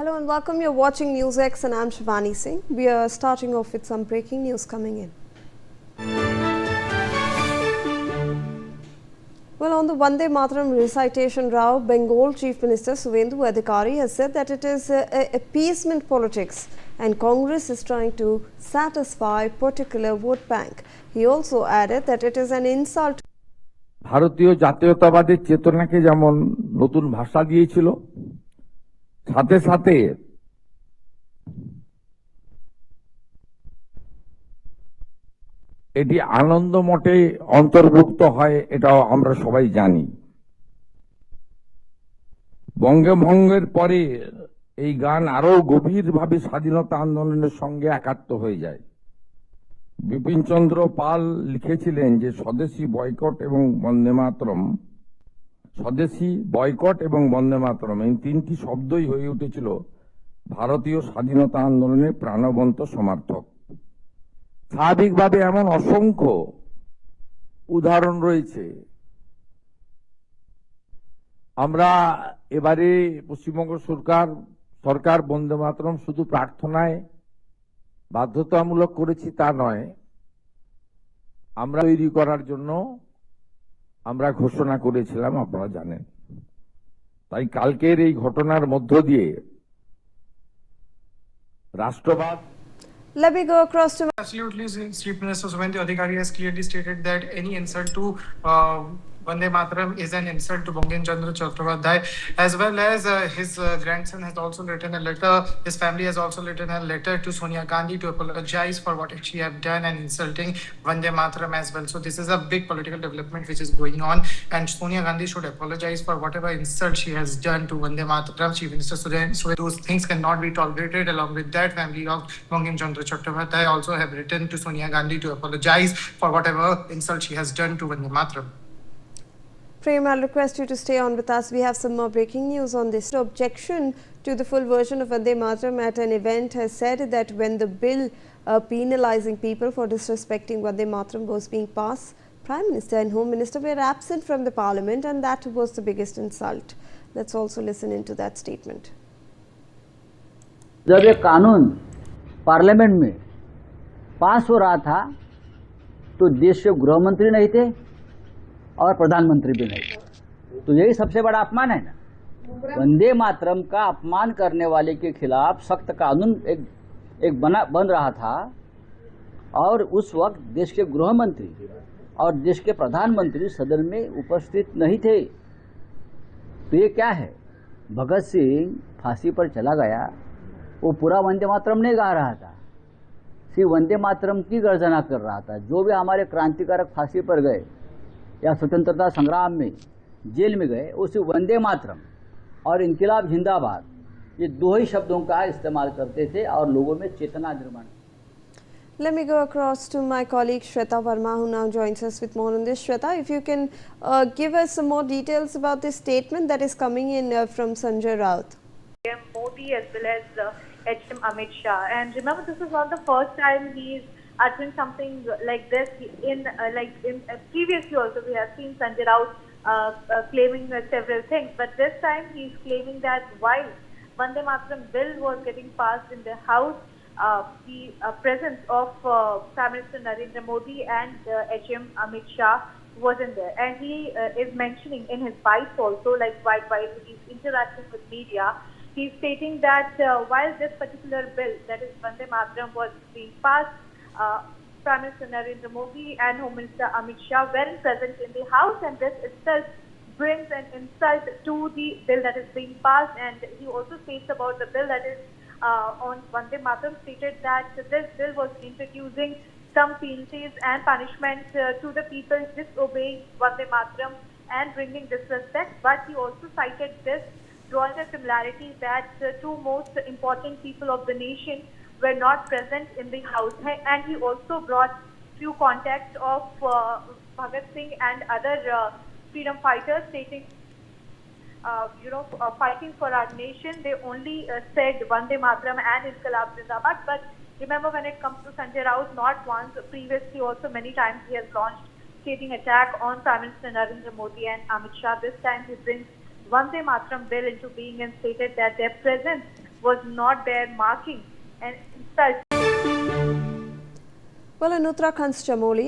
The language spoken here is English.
Hello and welcome. You're watching NewsX and I'm Shivani Singh. We are starting off with some breaking news coming in. Well, on the Vande Mataram recitation row, Bengal Chief Minister Suvendu Adhikari has said that it is appeasement politics and Congress is trying to satisfy particular vote bank. He also added that it is an insult. ভারতীয় জাতীয়তাবাদের চেতনাকে যেমন নতুন ভাষা দিয়েছিল, সাথে সাথে এটি আনন্দ মঠে অন্তর্ভুক্ত হয়, এটাও আমরা সবাই জানি। বঙ্গভঙ্গের পরে এই গান আরো গভীরভাবে স্বাধীনতা আন্দোলনের সঙ্গে একাত্ম হয়ে যায়। বিপিনচন্দ্র পাল লিখেছিলেন যে স্বদেশী বয়কট এবং বন্দে মাতরম, স্বদেশী বয়কট এবং বন্দে মাতরম এই তিনটি শব্দই হয়ে উঠেছিল ভারতীয় স্বাধীনতা আন্দোলনের প্রাণবন্ত সমর্থক। স্বাভাবিকভাবে এমন অসংখ্য উদাহরণ রয়েছে। আমরা এবারে পশ্চিমবঙ্গ সরকার বন্দে মাতরম শুধু প্রার্থনায় বাধ্যতামূলক করেছি তা নয়, আমরা তৈরি করার জন্য আমরা ঘোষণা করেছিলাম, আপনারা জানেন। তাই কালকের এই ঘটনার মধ্য দিয়ে রাষ্ট্রবাদ। Let me go across to. Absolutely, Chief Minister Suvendu Adhikari has clearly stated that any insult to Vande Mataram is an insult to Bankim Chandra Chattopadhyay, as well as his grandson has also written a letter. His family has also written a letter to Sonia Gandhi to apologize for what she have done and insulting Vande Mataram as well. So this is a big political development which is going on, and Sonia Gandhi should apologize for whatever insult she has done to Vande Mataram. Chief Minister so those things cannot be tolerated. Along with that, family of Bankim Chandra Chattopadhyay also have written to Sonia Gandhi to apologize for whatever insult she has done to Vande Mataram. Prem, I'll request you to stay on with us. We have some more breaking news on this. The objection to the full version of Vande Mataram at an event has said that when the bill penalizing people for disrespecting Vande Mataram was being passed, Prime Minister and Home Minister were absent from the Parliament, and that was the biggest insult. Let's also listen into that statement. जब ये कानून parliament में पास हो रहा था तो देश के गृह मंत्री नहीं थे और प्रधानमंत्री भी नहीं, तो यही सबसे बड़ा अपमान है ना। वंदे मातरम का अपमान करने वाले के खिलाफ सख्त कानून एक बन रहा था और उस वक्त देश के गृह मंत्री और देश के प्रधानमंत्री सदन में उपस्थित नहीं थे। तो ये क्या है, भगत सिंह फांसी पर चला गया, वो पूरा वंदे मातरम नहीं गा रहा था, सिर्फ वंदे मातरम की गर्जना कर रहा था। जो भी हमारे क्रांतिकारक फांसी पर गए या स्वतंत्रता संग्राम में जेल में गए, वो सिर्फ वंदे मातरम और इनकलाब जिंदाबाद ये दो ही शब्दों का इस्तेमाल करते थे और लोगों में चेतना निर्माण। Let me go across to my colleague Shweta Verma, who now joins us with more on this. Shweta, if you can give us some more details about this statement that is coming in from Sanjay Raut. Modi as well as HM Amit Shah, and remember, this is not the first time he is uttering something like this. In previously also we have seen Sanjay Raut claiming several things, but this time he is claiming that while Vande Mataram bill was getting passed in the House, the presence of Prime Minister Narendra Modi and HM Amit Shah wasn't there, and he is mentioning in his bites also, like while he is interacting with media, he is stating that while this particular bill, that is Vande Mataram, was being passed, Prime Minister Narendra Modi and Home Minister Amit Shah weren't present in the House, and this itself brings an insult to the bill that is being passed. And he also states about the bill that is on Vande Mataram, stated that this bill was introducing some penalties and punishment to the people disobeying Vande Mataram and bringing disrespect. But he also cited this, drawing a similarity that the two most important people of the nation were not present in the House, and he also brought few contacts of Bhagat Singh and other freedom fighters, stating, fighting for our nation. They only said Vande Mataram and Inqilab Zindabad. But remember, when it comes to Sanjay Raut, not once, previously also many times he has launched scathing attack on Prime Minister Narendra Modi and Amit Shah. This time he brings Vande Mataram bill into being and stated that their presence was not there marking and such. Well, in Uttarakhand's Chamoli,